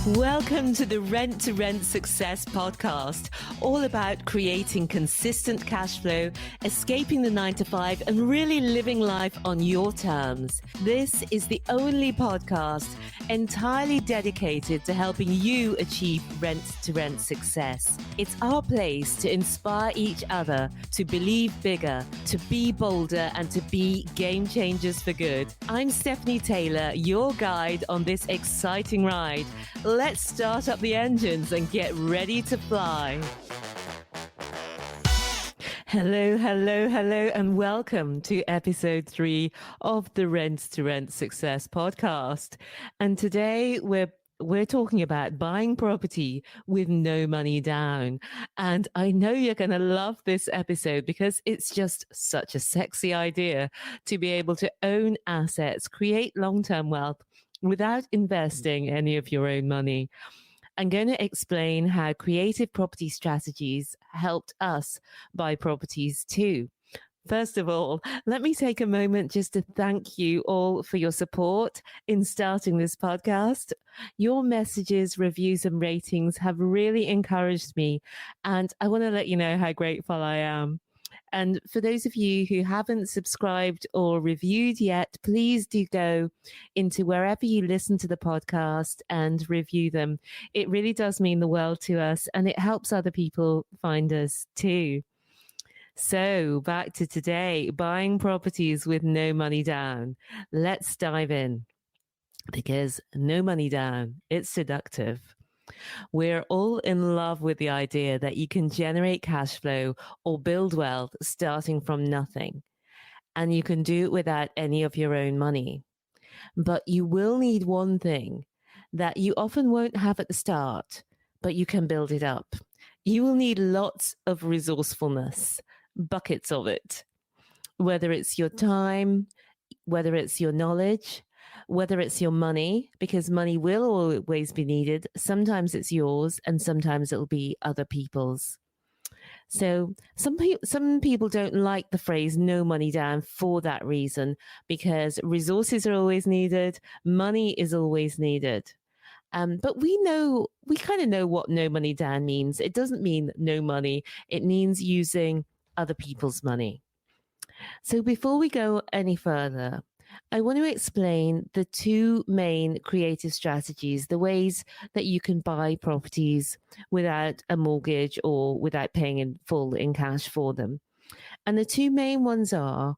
Welcome to the Rent to Rent Success podcast, all about creating consistent cash flow, escaping the 9-to-5, and really living life on your terms. This is the only podcast entirely dedicated to helping you achieve rent to rent success. It's our place to inspire each other to believe bigger, to be bolder, and to be game changers for good. I'm Stephanie Taylor, your guide on this exciting ride. Let's start up the engines and get ready to fly. Hello, and welcome to episode 3 of the Rent to Rent Success podcast. And today we're talking about buying property with no money down. And I know you're going to love this episode because it's just such a sexy idea to be able to own assets, create long-term wealth without investing any of your own money. I'm going to explain how creative property strategies helped us buy properties too. First of all, let me take a moment just to thank you all for your support in starting this podcast. Your messages, reviews, and ratings have really encouraged me, and I want to let you know how grateful I am. And for those of you who haven't subscribed or reviewed yet, please do go into wherever you listen to the podcast and review them. It really does mean the world to us, and it helps other people find us too. So back to today, buying properties with no money down. Let's dive in, because no money down, it's seductive. We're all in love with the idea that you can generate cash flow or build wealth starting from nothing, and you can do it without any of your own money. But you will need one thing that you often won't have at the start, but you can build it up. You will need lots of resourcefulness, buckets of it, whether it's your time, whether it's your knowledge, whether it's your money, because money will always be needed. Sometimes it's yours and sometimes it'll be other people's. So some people don't like the phrase no money down for that reason, because resources are always needed, money is always needed. But we kind of know what no money down means. It doesn't mean no money. It means using other people's money. So before we go any further, I want to explain the two main creative strategies, the ways that you can buy properties without a mortgage or without paying in full in cash for them. And the two main ones are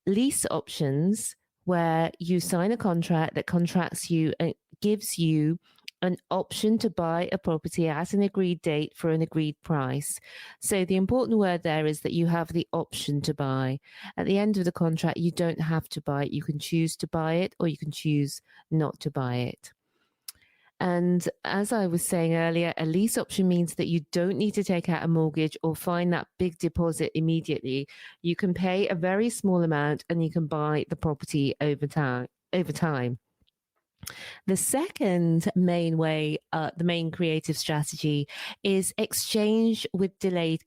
lease options, where you sign a contract that contracts you and gives you an option to buy a property at an agreed date for an agreed price. So the important word there is that you have the option to buy. At the end of the contract, you don't have to buy it. You can choose to buy it or you can choose not to buy it. And as I was saying earlier, a lease option means that you don't need to take out a mortgage or find that big deposit immediately. You can pay a very small amount and you can buy the property over time. The second main way, the main creative strategy, is exchange with delayed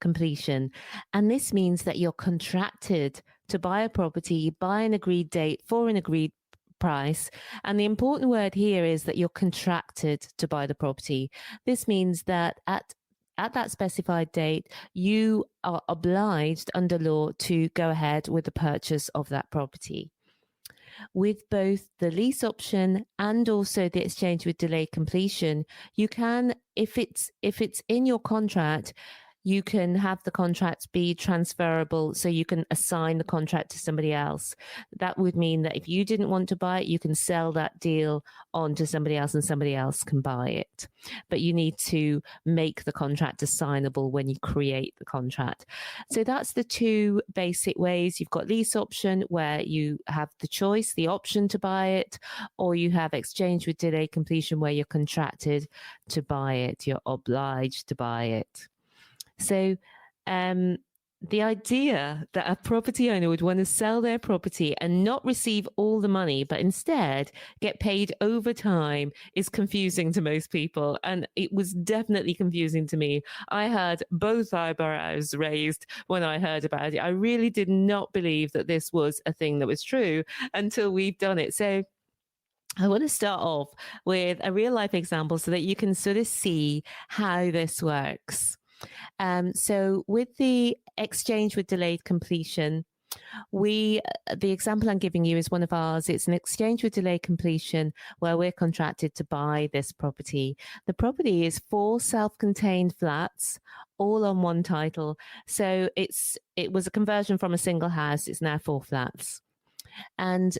completion. And this means that you're contracted to buy a property by an agreed date for an agreed price. And the important word here is that you're contracted to buy the property. This means that at that specified date, you are obliged under law to go ahead with the purchase of that property. With both the lease option and also the exchange with delayed completion, you can, if it's in your contract, you can have the contract be transferable, so you can assign the contract to somebody else. That would mean that if you didn't want to buy it, you can sell that deal on to somebody else and somebody else can buy it. But you need to make the contract assignable when you create the contract. So that's the two basic ways. You've got lease option, where you have the choice, the option to buy it, or you have exchange with delayed completion, where you're contracted to buy it. You're obliged to buy it. So the idea that a property owner would want to sell their property and not receive all the money, but instead get paid over time is confusing to most people. And it was definitely confusing to me. I had both eyebrows raised when I heard about it. I really did not believe that this was a thing that was true until we've done it. So I want to start off with a real life example so that you can sort of see how this works. So with the exchange with delayed completion, the example I'm giving you is one of ours. It's an exchange with delayed completion where we're contracted to buy this property. The property is 4 self-contained flats, all on one title. So it was a conversion from a single house. It's now 4 flats. And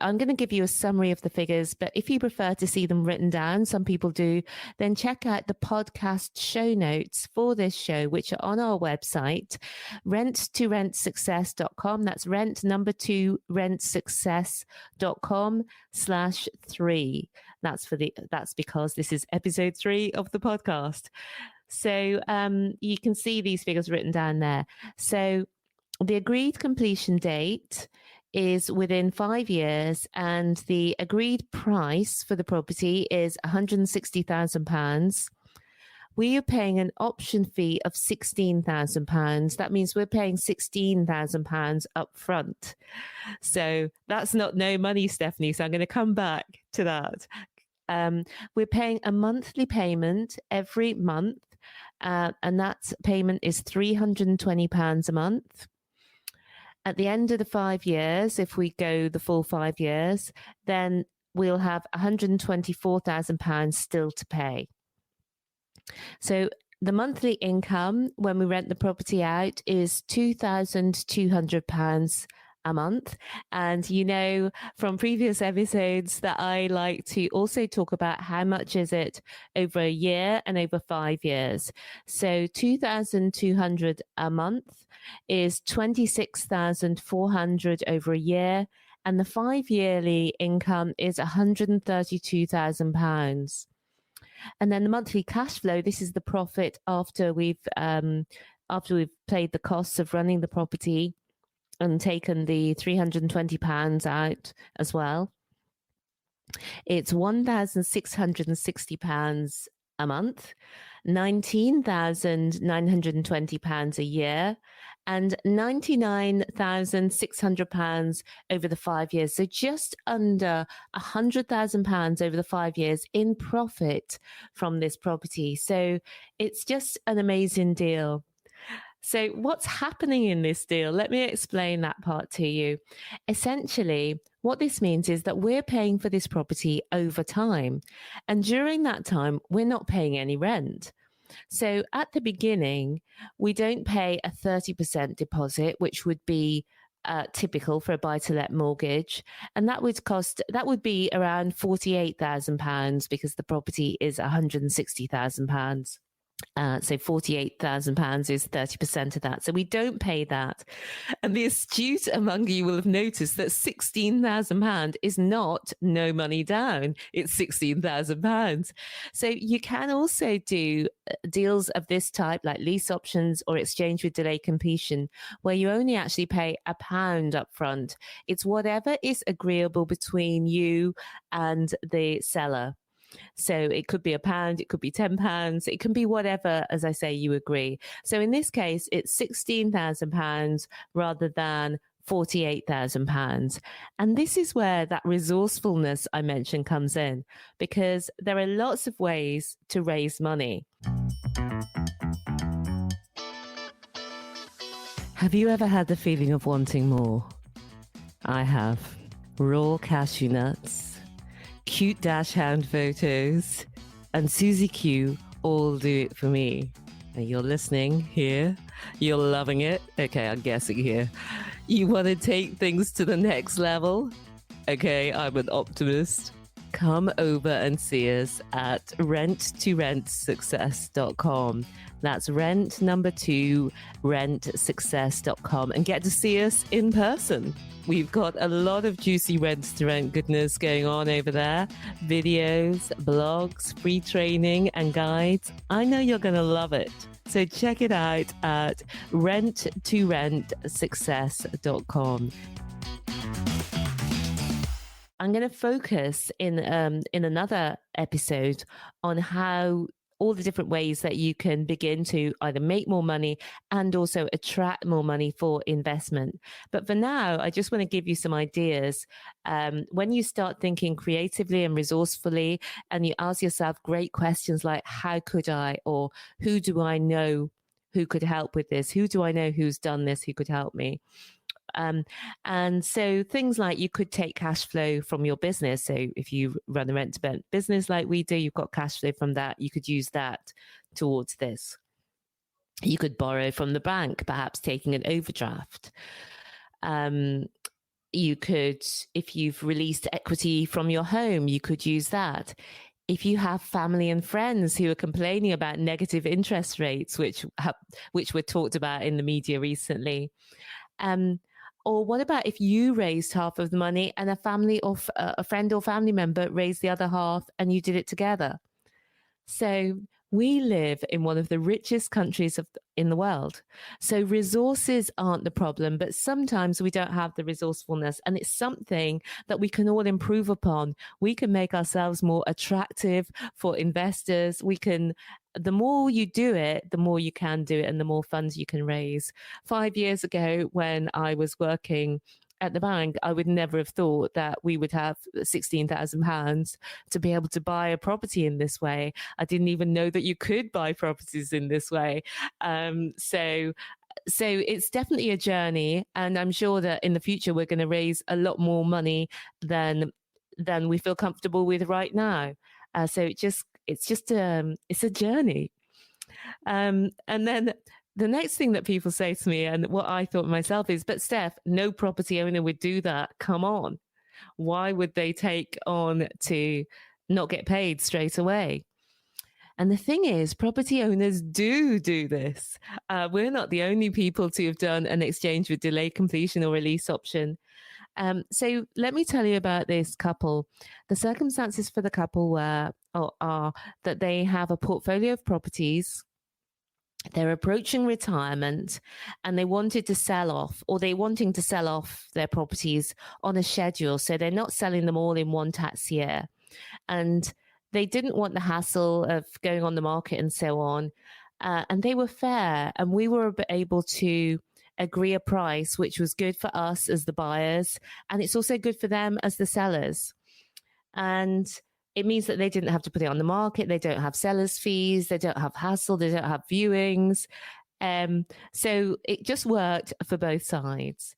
I'm going to give you a summary of the figures, but if you prefer to see them written down, some people do, then check out the podcast show notes for this show, which are on our website, rent2rentsuccess.com. That's rent2rentsuccess.com/3. That's because this is episode 3 of the podcast. So you can see these figures written down there. So the agreed completion date is within 5 years, and the agreed price for the property is £160,000. We are paying an option fee of £16,000. That means we're paying £16,000 up front. So that's not no money, Stephanie. So I'm going to come back to that. We're paying a monthly payment every month, and that payment is £320 a month. At the end of the 5 years, if we go the full 5 years, then we'll have £124,000 still to pay. So the monthly income when we rent the property out is £2,200 a month. And you know from previous episodes that I like to also talk about how much is it over a year and over 5 years. So 2,200 a month is 26,400 over a year, and the 5-yearly income is £132,000. And then the monthly cash flow, this is the profit after we've paid the costs of running the property and taken the £320 out as well. It's £1,660 a month, £19,920 a year, and £99,600 over the 5 years. So just under £100,000 over the 5 years in profit from this property. So it's just an amazing deal. So what's happening in this deal? Let me explain that part to you. Essentially, what this means is that we're paying for this property over time. And during that time, we're not paying any rent. So at the beginning, we don't pay a 30% deposit, which would be typical for a buy-to-let mortgage. And that would be around £48,000 because the property is £160,000. So £48,000 is 30% of that. So we don't pay that. And the astute among you will have noticed that £16,000 is not no money down. It's £16,000. So you can also do deals of this type, like lease options or exchange with delayed completion, where you only actually pay £1 up front. It's whatever is agreeable between you and the seller. So it could be £1, it could be £10, it can be whatever, as I say, you agree. So in this case, it's £16,000 rather than £48,000. And this is where that resourcefulness I mentioned comes in, because there are lots of ways to raise money. Have you ever had the feeling of wanting more? I have. Raw cashew nuts, cute dash hound photos, and Susie Q all do it for me. And you're listening here. You're loving it. Okay, I'm guessing here. You want to take things to the next level? Okay, I'm an optimist. Come over and see us at rent2rentsuccess.com. That's rentsuccess.com, and get to see us in person. We've got a lot of juicy rents to rent goodness going on over there. Videos, blogs, free training and guides. I know you're going to love it. So check it out at renttoRentSuccess.com. I'm going to focus in another episode on how all the different ways that you can begin to either make more money and also attract more money for investment. But for now, I just want to give you some ideas. When you start thinking creatively and resourcefully, and you ask yourself great questions like, how could I, or who do I know who could help with this? Who do I know who's done this, who could help me? And so things like you could take cash flow from your business. So if you run a rent to rent business like we do, you've got cash flow from that. You could use that towards this. You could borrow from the bank, perhaps taking an overdraft. You could, if you've released equity from your home, you could use that. If you have family and friends who are complaining about negative interest rates, which were talked about in the media recently, or what about if you raised half of the money and a family or a friend or family member raised the other half and you did it together? So we live in one of the richest countries in the world. So resources aren't the problem, but sometimes we don't have the resourcefulness, and it's something that we can all improve upon. We can make ourselves more attractive for investors. The more you do it, the more you can do it and the more funds you can raise. 5 years ago, when I was working at the bank, I would never have thought that we would have £16,000 to be able to buy a property in this way. I didn't even know that you could buy properties in this way. So it's definitely a journey, and I'm sure that in the future we're going to raise a lot more money than we feel comfortable with right now. So it's a journey. And then the next thing that people say to me, and what I thought myself is, but Steph, no property owner would do that. Come on. Why would they take on to not get paid straight away? And the thing is, property owners do this. We're not the only people to have done an exchange with delayed completion or release option. So let me tell you about this couple. The circumstances for the couple are that they have a portfolio of properties. They're approaching retirement and they wanting to sell off their properties on a schedule. So they're not selling them all in one tax year. And they didn't want the hassle of going on the market and so on. And they were fair, and we were able to agree a price which was good for us as the buyers, and it's also good for them as the sellers. And it means that they didn't have to put it on the market. They don't have sellers' fees. They don't have hassle. They don't have viewings. So it just worked for both sides.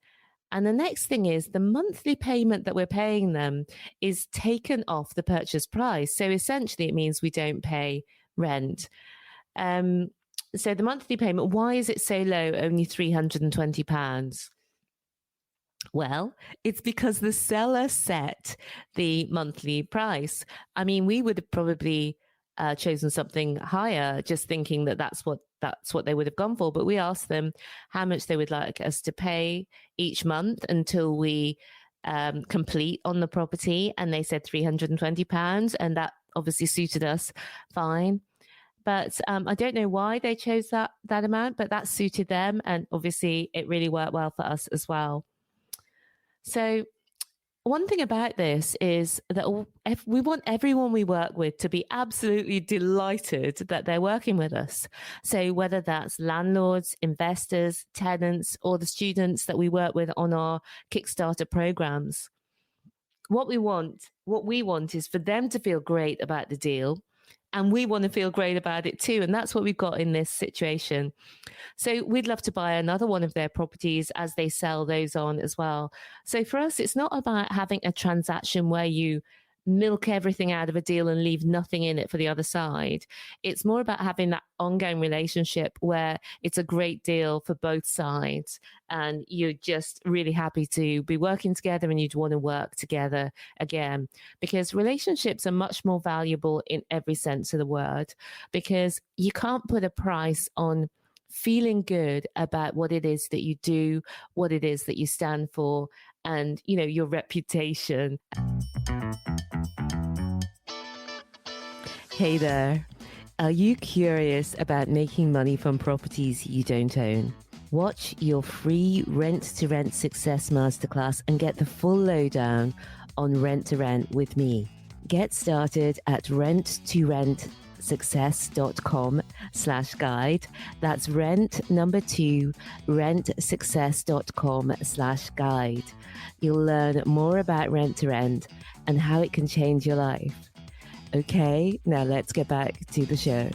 And the next thing is the monthly payment that we're paying them is taken off the purchase price. So essentially it means we don't pay rent. So the monthly payment, why is it so low, only £320? Well, it's because the seller set the monthly price. I mean, we would have probably chosen something higher, just thinking that that's what they would have gone for. But we asked them how much they would like us to pay each month until we complete on the property, and they said £320, and that obviously suited us fine. But I don't know why they chose that amount, but that suited them, and obviously it really worked well for us as well. So one thing about this is that we want everyone we work with to be absolutely delighted that they're working with us. So whether that's landlords, investors, tenants, or the students that we work with on our Kickstarter programs, what we want is for them to feel great about the deal, and we want to feel great about it too. And that's what we've got in this situation. So we'd love to buy another one of their properties as they sell those on as well. So for us, it's not about having a transaction where you milk everything out of a deal and leave nothing in it for the other side. It's more about having that ongoing relationship where it's a great deal for both sides, and you're just really happy to be working together, and you'd want to work together again, because relationships are much more valuable in every sense of the word, because you can't put a price on feeling good about what it is that you do, what it is that you stand for, and, you know, your reputation. Hey there. Are you curious about making money from properties you don't own? Watch your free Rent to Rent Success Masterclass and get the full lowdown on Rent to Rent with me. Get started at rent2rentsuccess.com/guide. That's rentsuccess.com/guide. You'll learn more about Rent to Rent and how it can change your life. Okay, now let's get back to the show.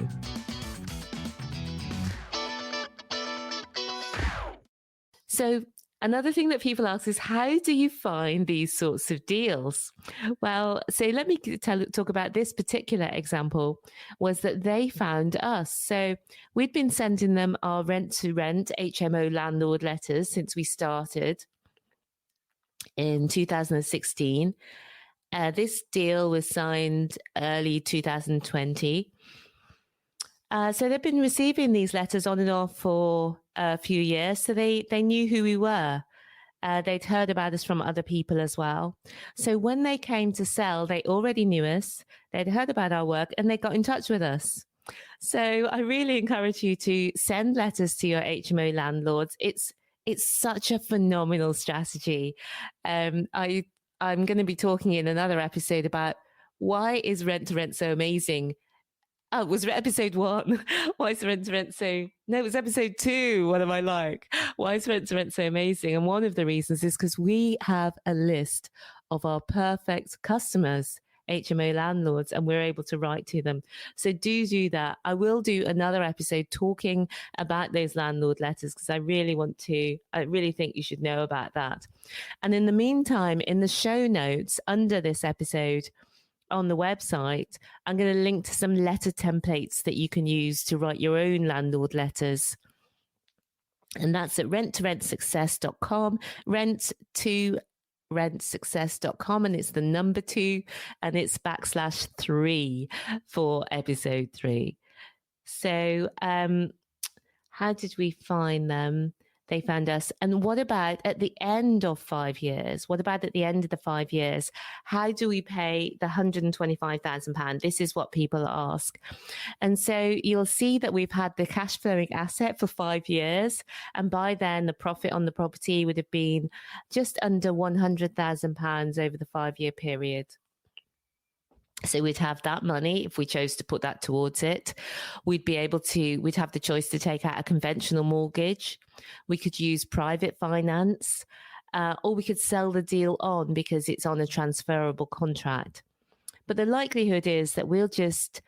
So another thing that people ask is, how do you find these sorts of deals? Well, so let me talk about this particular example, was that they found us. So we'd been sending them our rent to rent HMO landlord letters since we started in 2016. This deal was signed early 2020. So they've been receiving these letters on and off for a few years. So they knew who we were. They'd heard about us from other people as well. So when they came to sell, they already knew us. They'd heard about our work and they got in touch with us. So I really encourage you to send letters to your HMO landlords. It's such a phenomenal strategy. I'm going to be talking in another episode about why is rent to rent so amazing. Oh, was it episode 1? Why is rent to rent so... No, it was episode 2. What am I like? Why is rent to rent so amazing? And one of the reasons is because we have a list of our perfect customers, HMO landlords, and we're able to write to them. So do that. I will do another episode talking about those landlord letters because I really think you should know about that. And in the meantime, in the show notes under this episode on the website, I'm going to link to some letter templates that you can use to write your own landlord letters. And that's at rent2rentsuccess.com, rent2rentsuccess.com, and it's the number 2, and it's /3 for episode 3. So how did we find them? They found us. And what about at the end of 5 years? What about at the end of the 5 years? How do we pay the £125,000? This is what people ask. And so you'll see that we've had the cash flowing asset for 5 years. And by then, the profit on the property would have been just under £100,000 over the 5-year period. So we'd have that money if we chose to put that towards it. We'd have the choice to take out a conventional mortgage. We could use private finance, or we could sell the deal on because it's on a transferable contract. But the likelihood is that we'll just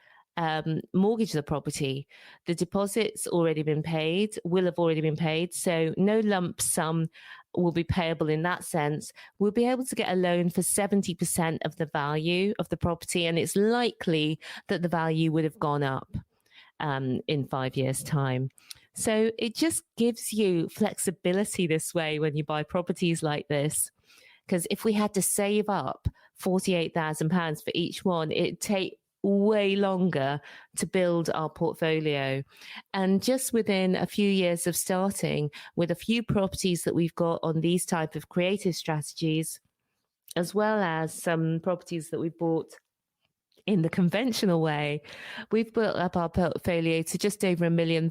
mortgage the property. The deposit's already been paid, will have already been paid. So no lump sum will be payable in that sense. We'll be able to get a loan for 70% of the value of the property, and it's likely that the value would have gone up in 5 years' time. So it just gives you flexibility this way when you buy properties like this. Because if we had to save up £48,000 for each one, it'd take way longer to build our portfolio. And just within a few years of starting with a few properties that we've got on these type of creative strategies, as well as some properties that we bought in the conventional way, we've built up our portfolio to just over £1 million.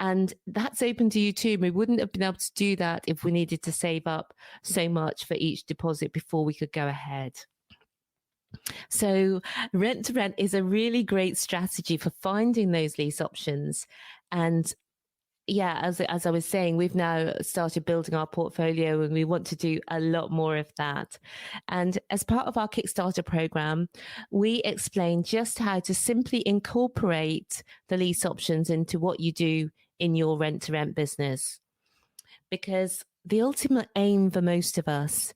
And that's open to you too. We wouldn't have been able to do that if we needed to save up so much for each deposit before we could go ahead. So rent to rent is a really great strategy for finding those lease options. And yeah, as I was saying, we've now started building our portfolio and we want to do a lot more of that. And as part of our Kickstarter program, we explain just how to simply incorporate the lease options into what you do in your rent to rent business. Because the ultimate aim for most of us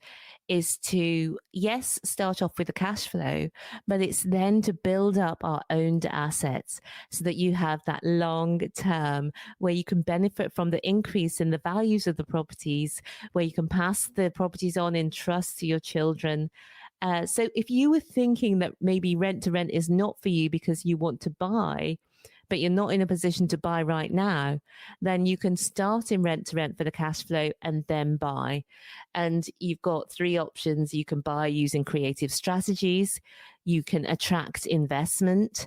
is to, yes, start off with the cash flow, but it's then to build up our owned assets so that you have that long term where you can benefit from the increase in the values of the properties, where you can pass the properties on in trust to your children. So if you were thinking that maybe rent to rent is not for you because you want to buy, but you're not in a position to buy right now, then you can start in rent to rent for the cash flow and then buy. And you've got 3 options. You can buy using creative strategies. You can attract investment.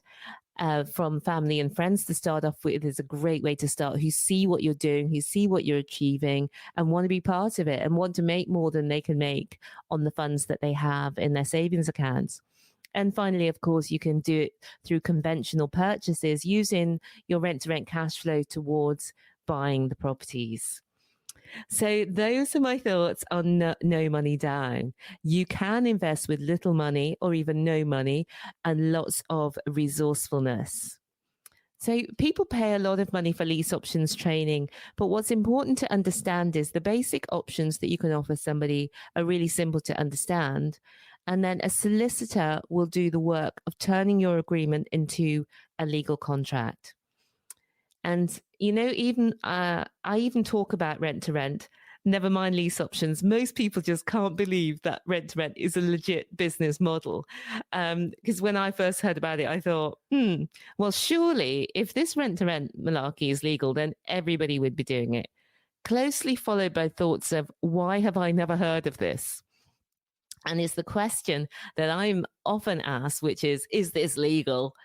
from family and friends to start off with is a great way to start, who see what you're doing, who see what you're achieving and want to be part of it and want to make more than they can make on the funds that they have in their savings accounts. And finally, of course, you can do it through conventional purchases using your rent-to-rent cash flow towards buying the properties. So those are my thoughts on no money down. You can invest with little money or even no money and lots of resourcefulness. So people pay a lot of money for lease options training, but what's important to understand is the basic options that you can offer somebody are really simple to understand. And then a solicitor will do the work of turning your agreement into a legal contract. And, even I even talk about rent to rent, never mind lease options. Most people just can't believe that rent to rent is a legit business model. Because when I first heard about it, I thought, well, surely if this rent to rent malarkey is legal, then everybody would be doing it. Closely followed by thoughts of, why have I never heard of this? And it's the question that I'm often asked, which is this legal?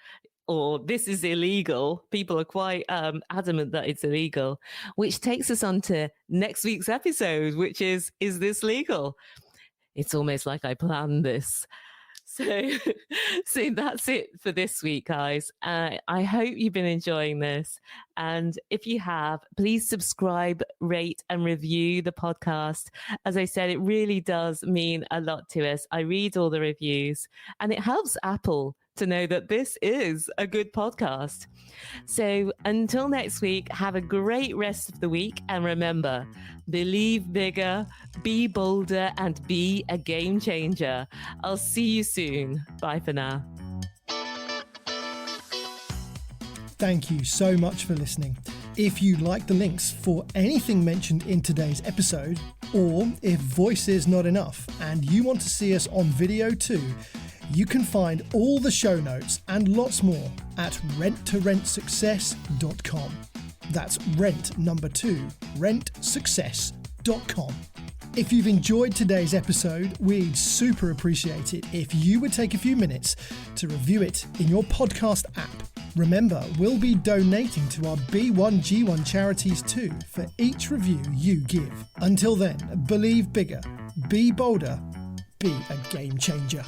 Or this is illegal. People are quite adamant that it's illegal, which takes us on to next week's episode, which is this legal? It's almost like I planned this. So that's it for this week, guys. I hope you've been enjoying this. And if you have, please subscribe, rate, and review the podcast. As I said, it really does mean a lot to us. I read all the reviews, and it helps Apple to know that this is a good podcast. So until next week, have a great rest of the week. And remember, believe bigger, be bolder, and be a game changer. I'll see you soon. Bye for now. Thank you so much for listening. If you like the links for anything mentioned in today's episode, or if voice is not enough and you want to see us on video too, you can find all the show notes and lots more at renttoRentSuccess.com. That's rent number 2, rentsuccess.com. If you've enjoyed today's episode, we'd super appreciate it if you would take a few minutes to review it in your podcast app. Remember, we'll be donating to our B1G1 charities too for each review you give. Until then, believe bigger, be bolder, be a game changer.